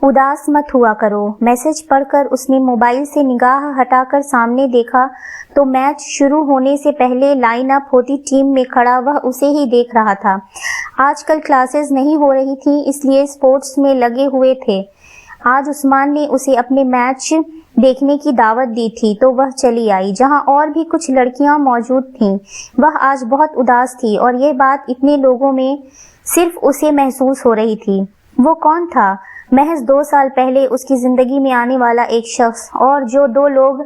اداس مت ہوا کرو۔ میسج پڑھ کر اس نے موبائل سے نگاہ ہٹا کر سامنے دیکھا تو میچ شروع ہونے سے پہلے لائن اپ ہوتی ٹیم میں کھڑا وہ اسے ہی دیکھ رہا تھا۔ آج کل کلاسز نہیں ہو رہی تھیں، اس لیے اسپورٹس میں لگے ہوئے تھے۔ آج عثمان نے اسے اپنے میچ دیکھنے کی دعوت دی تھی تو وہ چلی آئی، جہاں اور بھی کچھ لڑکیاں موجود تھیں۔ وہ آج بہت اداس تھی اور یہ بات اتنے لوگوں میں صرف اسے محسوس ہو رہی تھی۔ وہ کون تھا؟ محض 2 سال پہلے اس کی زندگی میں آنے والا ایک شخص، اور جو 2 لوگ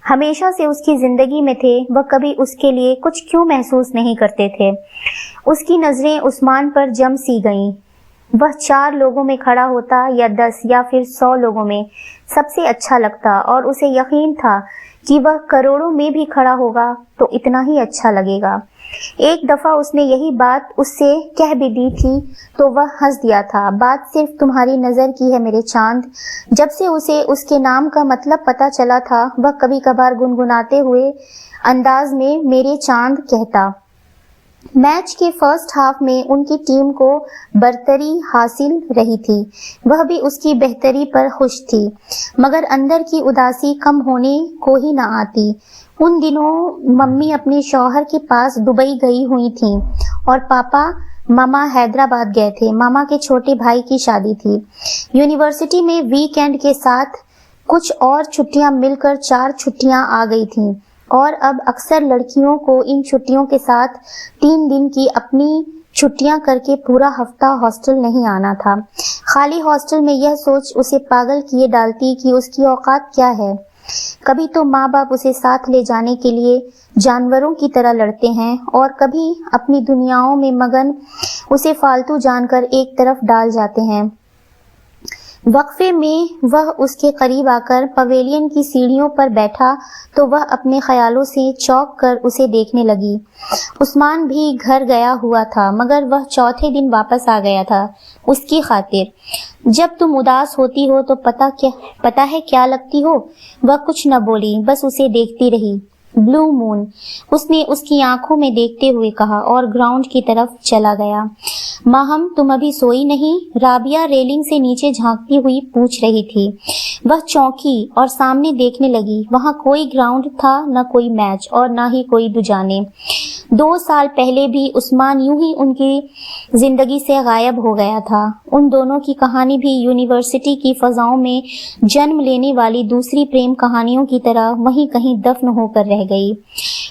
ہمیشہ سے اس کی زندگی میں تھے وہ کبھی اس کے لیے کچھ کیوں محسوس نہیں کرتے تھے؟ اس کی نظریں عثمان پر جم سی گئیں۔ وہ 4 لوگوں میں کھڑا ہوتا یا 10 یا پھر 100 لوگوں میں سب سے اچھا لگتا، اور اسے یقین تھا کہ وہ کروڑوں میں بھی کھڑا ہوگا تو اتنا ہی اچھا لگے گا۔ ایک دفعہ اس نے یہی بات اس سے کہہ بھی دی تھی تو وہ ہنس دیا تھا۔ بات صرف تمہاری نظر کی ہے میرے چاند۔ جب سے اسے اس کے نام کا مطلب پتا چلا تھا وہ کبھی کبھار گنگناتے ہوئے انداز میں میرے چاند کہتا۔ میچ کے فرسٹ ہاف میں ان کی ٹیم کو برتری حاصل رہی تھی۔ وہ بھی اس کی بہتری پر خوش تھی، مگر اندر کی اداسی کم ہونے کو ہی نہ آتی۔ ان دنوں ممی اپنے شوہر کے پاس دبئی گئی ہوئی تھیں اور پاپا ماما حیدرآباد گئے تھے۔ ماما کے چھوٹے بھائی کی شادی تھی۔ یونیورسٹی میں ویک اینڈ کے ساتھ کچھ اور چھٹیاں مل کر 4 چھٹیاں آ گئی تھیں، اور اب اکثر لڑکیوں کو ان چھٹیوں کے ساتھ 3 دن کی اپنی چھٹیاں کر کے پورا ہفتہ ہاسٹل نہیں آنا تھا۔ خالی ہاسٹل میں یہ سوچ اسے پاگل کیے ڈالتی کہ اس کی اوقات کیا ہے۔ کبھی تو ماں باپ اسے ساتھ لے جانے کے لیے جانوروں کی طرح لڑتے ہیں، اور کبھی اپنی دنیاؤں میں مگن اسے فالتو جان کر ایک طرف ڈال جاتے ہیں۔ وقفے میں وہ اس کے قریب آ کر پویلین کی سیڑھیوں پر بیٹھا تو وہ اپنے خیالوں سے چونک کر اسے دیکھنے لگی۔ عثمان بھی گھر گیا ہوا تھا، مگر وہ چوتھے دن واپس آ گیا تھا اس کی خاطر۔ جب تم اداس ہوتی ہو تو پتہ ہے کیا لگتی ہو؟ وہ کچھ نہ بولی، بس اسے دیکھتی رہی۔ بلو مون، اس نے اس کی آنکھوں میں دیکھتے ہوئے کہا، اور گراؤنڈ کی طرف چلا گیا۔ ماہم، تم ابھی سوئی نہیں؟ رابعہ ریلنگ سے نیچے جھانکتی ہوئی پوچھ رہی تھی۔ وہ چونکی اور سامنے دیکھنے لگی۔ وہاں کوئی گراؤنڈ تھا، نہ کوئی میچ اور نہ ہی کوئی دجانے۔ 2 سال پہلے بھی عثمان یوں ہی ان کی زندگی سے غائب ہو گیا تھا۔ ان دونوں کی کہانی بھی یونیورسٹی کی فضاؤں میں جنم لینے والی دوسری پریم کہانیوں کی طرح وہیں کہیں دفن ہو کر رہ گئی۔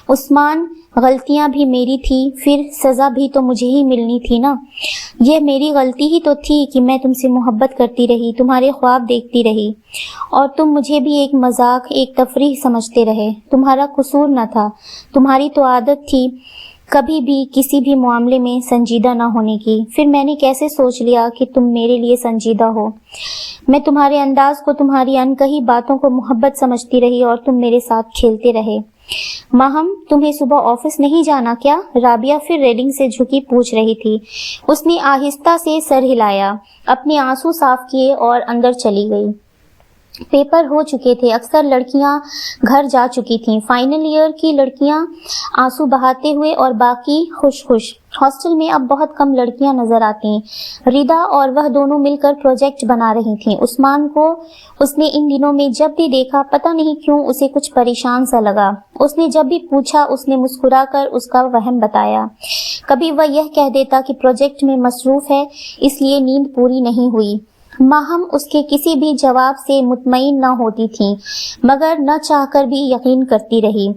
عثمان، غلطیاں بھی میری تھی، پھر سزا بھی تو مجھے ہی ملنی تھی نا۔ یہ میری غلطی ہی تو تھی کہ میں تم سے محبت کرتی رہی، تمہارے خواب دیکھتی رہی، اور تم مجھے بھی ایک مذاق، ایک تفریح سمجھتے رہے۔ تمہارا قصور نہ تھا، تمہاری تو عادت تھی کبھی بھی کسی بھی معاملے میں سنجیدہ نہ ہونے کی۔ پھر میں نے کیسے سوچ لیا کہ تم میرے لیے سنجیدہ ہو؟ میں تمہارے انداز کو، تمہاری انکہی باتوں کو محبت سمجھتی رہی اور تم میرے ساتھ کھیلتے رہے۔ ماہم، تمہیں صبح آفس نہیں جانا کیا؟ رابعہ پھر ریلنگ سے جھکی پوچھ رہی تھی۔ اس نے آہستہ سے سر ہلایا، اپنے آنسو صاف کیے اور اندر چلی گئی۔ پیپر ہو چکے تھے، اکثر لڑکیاں گھر جا چکی تھیں، فائنل ایئر کی لڑکیاں آنسو بہاتے ہوئے اور باقی خوش خوش۔ ہاسٹل میں اب بہت کم لڑکیاں نظر آتی۔ ریدا اور وہ دونوں مل کر پروجیکٹ بنا رہی تھیں۔ عثمان کو اس نے ان دنوں میں جب بھی دیکھا پتہ نہیں کیوں اسے کچھ پریشان سا لگا۔ اس نے جب بھی پوچھا اس نے مسکرا کر اس کا وہم بتایا۔ کبھی وہ یہ کہہ دیتا کہ پروجیکٹ میں مصروف ہے اس لیے نیند پوری نہیں ہوئی۔ ماہم اس کے کسی بھی جواب سے مطمئن نہ ہوتی تھیں، مگر نہ چاہ کر بھی یقین کرتی رہی۔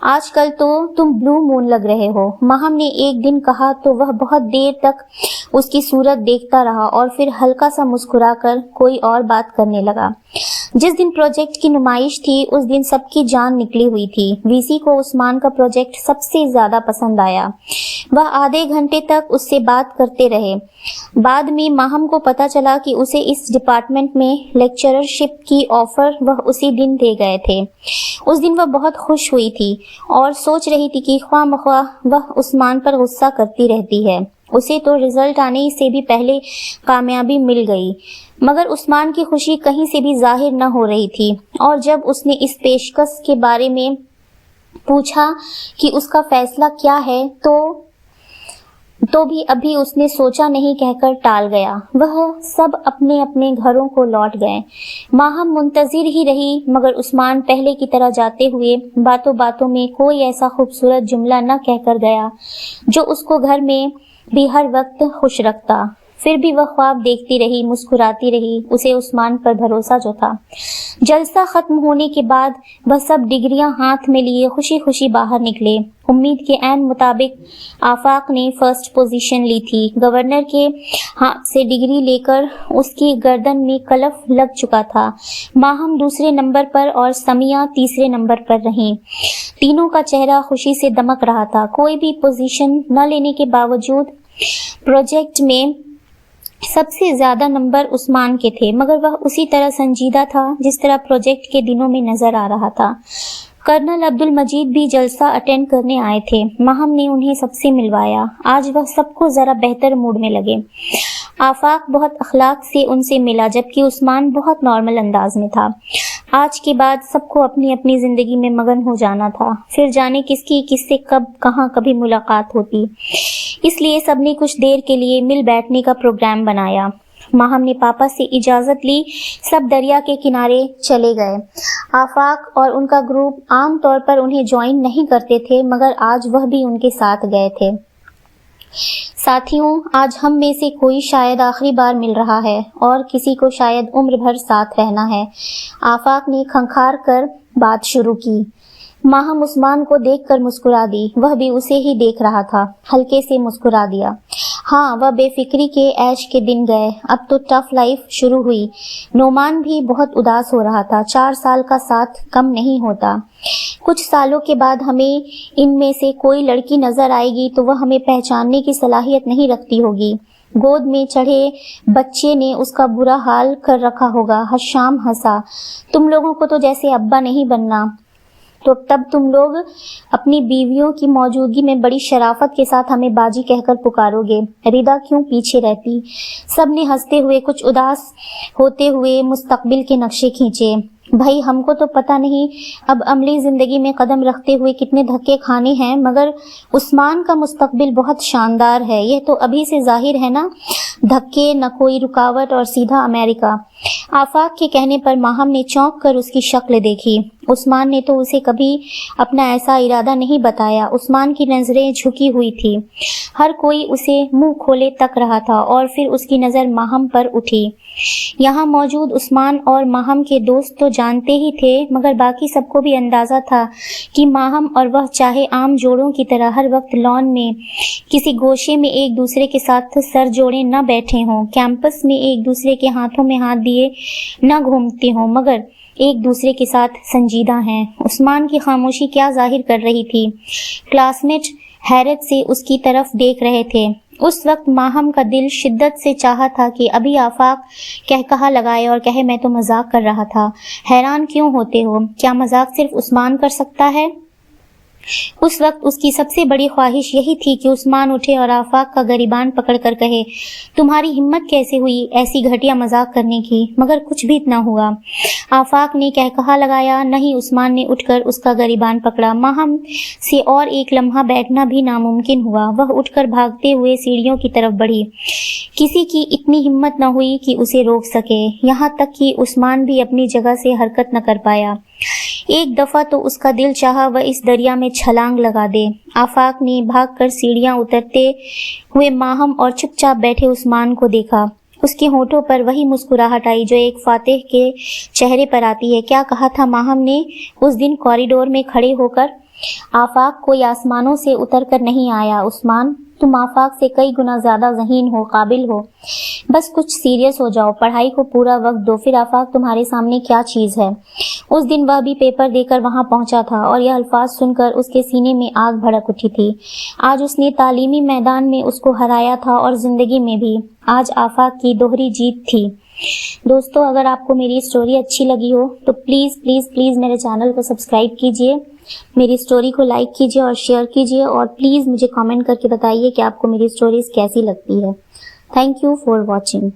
آج کل تو تم بلو مون لگ رہے ہو، ماہم نے ایک دن کہا تو وہ بہت دیر تک اس کی صورت دیکھتا رہا اور پھر ہلکا سا مسکرا کر کوئی اور بات کرنے لگا۔ جس دن پروجیکٹ کی نمائش تھی اس دن سب کی جان نکلی ہوئی تھی۔ وی سی کو عثمان کا پروجیکٹ سب سے زیادہ پسند آیا۔ وہ آدھے گھنٹے تک اس سے بات کرتے رہے۔ بعد میں ماہم کو پتا چلا کہ اسے اس ڈپارٹمنٹ میں لیکچررشپ کی آفر وہ اسی دن دے گئے تھے۔ اس دن وہ بہت خوش ہوئی تھی اور سوچ رہی تھی کہ خواہ مخواہ وہ عثمان پر غصہ کرتی رہتی ہے، اسے تو رزلٹ آنے سے بھی پہلے کامیابی مل گئی، مگر عثمان کی خوشی کہیں سے بھی ظاہر نہ ہو رہی تھی۔ اور جب اس نے اس پیشکش کے بارے میں پوچھا کہ اس کا فیصلہ کیا ہے تو تو بھی ابھی اس نے سوچا نہیں کہہ کر ٹال گیا۔ وہ سب اپنے اپنے گھروں کو لوٹ گئے۔ ماہم منتظر ہی رہی، مگر عثمان پہلے کی طرح جاتے ہوئے باتوں باتوں میں کوئی ایسا خوبصورت جملہ نہ کہہ کر گیا جو اس کو گھر میں بھی ہر وقت خوش رکھتا۔ پھر بھی وہ خواب دیکھتی رہی، مسکراتی رہی، اسے عثمان پر بھروسہ جو تھا۔ جلسہ ختم ہونے کے بعد وہ سب ڈگریاں ہاتھ میں لیے خوشی خوشی باہر نکلے۔ امید کے عین مطابق آفاق نے فرسٹ پوزیشن لی تھی۔ گورنر کے ہاتھ سے ڈگری لے کر اس کی گردن میں کلف لگ چکا تھا۔ ماہم دوسرے نمبر پر اور سمیہ تیسرے نمبر پر رہیں۔ تینوں کا چہرہ خوشی سے دمک رہا تھا۔ کوئی بھی پوزیشن نہ لینے کے باوجود پروجیکٹ میں سب سے زیادہ نمبر عثمان کے تھے، مگر وہ اسی طرح سنجیدہ تھا جس طرح پروجیکٹ کے دنوں میں نظر آ رہا تھا۔ کرنل عبد المجید بھی جلسہ اٹینڈ کرنے آئے تھے۔ ماہم نے انہیں سب سے ملوایا۔ آج وہ سب کو ذرا بہتر موڈ میں لگے۔ آفاق بہت اخلاق سے ان سے ملا، جبکہ عثمان بہت نارمل انداز میں تھا۔ آج کے بعد سب کو اپنی اپنی زندگی میں مگن ہو جانا تھا، پھر جانے کس کی کس سے کب کہاں کبھی ملاقات ہوتی۔ اس لیے سب نے کچھ دیر کے لیے مل بیٹھنے کا پروگرام بنایا۔ ماہم نے پاپا سے اجازت لی، سب دریا کے کنارے چلے گئے۔ آفاق اور ان کا گروپ عام طور پر انہیں جوائن نہیں کرتے تھے، مگر آج وہ بھی ان کے ساتھ گئے تھے۔ ساتھیوں، آج ہم میں سے کوئی شاید آخری بار مل رہا ہے اور کسی کو شاید عمر بھر ساتھ رہنا ہے۔ آفاق نے کھنکھار کر بات شروع کی۔ ماہم عثمان کو دیکھ کر مسکرا دی، وہ بھی اسے ہی دیکھ رہا تھا، ہلکے سے مسکرا دیا۔ ہاں، وہ بے فکری کے عیش کے دن گئے، اب تو ٹف لائف شروع ہوئی۔ نعمان بھی بہت اداس ہو رہا تھا، 4 سال کا ساتھ کم نہیں ہوتا۔ کچھ سالوں کے بعد ہمیں ان میں سے کوئی لڑکی نظر آئے گی تو وہ ہمیں پہچاننے کی صلاحیت نہیں رکھتی ہوگی۔ گود میں چڑھے بچے نے اس کا برا حال کر رکھا ہوگا۔ حشام ہنسا۔ تم لوگوں کو تو جیسے ابا نہیں بننا، تو تب تم لوگ اپنی بیویوں کی موجودگی میں بڑی شرافت کے ساتھ ہمیں باجی کہہ کر پکارو گے۔ ردا کیوں پیچھے رہتی؟ سب نے ہنستے ہوئے کچھ اداس ہوتے ہوئے مستقبل کے نقشے کھینچے۔ بھائی، ہم کو تو پتہ نہیں اب عملی زندگی میں قدم رکھتے ہوئے کتنے دھکے کھانے ہیں، مگر عثمان کا مستقبل بہت شاندار ہے، یہ تو ابھی سے ظاہر ہے نا۔ دھکے نہ کوئی رکاوٹ اور سیدھا امریکہ۔ آفاق کے کہنے پر ماہم نے چونک کر اس کی شکل دیکھی۔ عثمان نے تو اسے کبھی اپنا ایسا ارادہ نہیں بتایا۔ عثمان کی نظریں جھکی ہوئی تھی، ہر کوئی اسے منہ کھولے تک رہا تھا، اور پھر اس کی نظر ماہم پر اٹھی۔ یہاں موجود عثمان اور ماہم کے دوست تو جانتے ہی تھے، مگر باقی سب کو بھی اندازہ تھا کہ ماہم اور وہ چاہے عام جوڑوں کی طرح ہر وقت لان میں کسی گوشے میں ایک دوسرے کے ساتھ سر جوڑے نہ بیٹھے ہوں، کیمپس میں ایک دوسرے کے ہاتھوں میں ہاتھ دیے نہ گھومتے ہوں، مگر ایک دوسرے کے ساتھ سنجیدہ ہیں۔ عثمان کی خاموشی کیا ظاہر کر رہی تھی؟ کلاس میٹ حیرت سے اس کی طرف دیکھ رہے تھے۔ اس وقت ماہم کا دل شدت سے چاہا تھا کہ ابھی آفاق کہا لگائے اور کہے میں تو مذاق کر رہا تھا۔ حیران کیوں ہوتے ہو؟ کیا مذاق صرف عثمان کر سکتا ہے؟ اس وقت اس کی سب سے بڑی خواہش یہی تھی کہ عثمان اٹھے اور آفاق کا گریبان پکڑ کر کہے، تمہاری ہمت کیسے ہوئی ایسی گھٹیا مذاق کرنے کی؟ مگر کچھ بھی نہ ہوا۔ آفاق نے کہا لگایا، نہیں۔ عثمان نے اٹھ کر اس کا گریبان پکڑا۔ ماہم سے اور ایک لمحہ بیٹھنا بھی ناممکن ہوا۔ وہ اٹھ کر بھاگتے ہوئے سیڑھیوں کی طرف بڑھی۔ کسی کی اتنی ہمت نہ ہوئی کہ اسے روک سکے، یہاں تک کہ عثمان بھی اپنی جگہ سے حرکت نہ کر پایا۔ ایک دفعہ تو اس کا دل چاہا وہ اس دریا میں چھلانگ لگا دے۔ آفاق نے بھاگ کر سیڑھیاں اترتے ہوئے ماہم اور چپ چاپ بیٹھے عثمان کو دیکھا۔ اس کے ہونٹوں پر وہی مسکراہٹ آئی جو ایک فاتح کے چہرے پر آتی ہے۔ کیا کہا تھا ماہم نے اس دن کوریڈور میں کھڑے ہو کر؟ آفاق کوئی آسمانوں سے اتر کر نہیں آیا عثمان، تم آفاق سے کئی گنا زیادہ ذہین ہو، قابل ہو، بس کچھ سیریس ہو جاؤ، پڑھائی کو پورا وقت دو، پھر آفاق تمہارے سامنے کیا چیز ہے۔ اس دن وہ بھی پیپر دے کر وہاں پہنچا تھا اور یہ الفاظ سن کر اس کے سینے میں آگ بھڑک اٹھی تھی۔ آج اس نے تعلیمی میدان میں اس کو ہرایا تھا اور زندگی میں بھی۔ آج آفاق کی دوہری جیت تھی۔ دوستو، اگر آپ کو میری اسٹوری اچھی لگی ہو تو پلیز میرے چینل کو سبسکرائب کیجیے، میری اسٹوری کو لائک کیجیے اور شیئر کیجیے، اور پلیز مجھے کامنٹ کر کے بتائیے کہ آپ کو میری اسٹوریز کیسی لگتی ہے۔ Thank you for watching.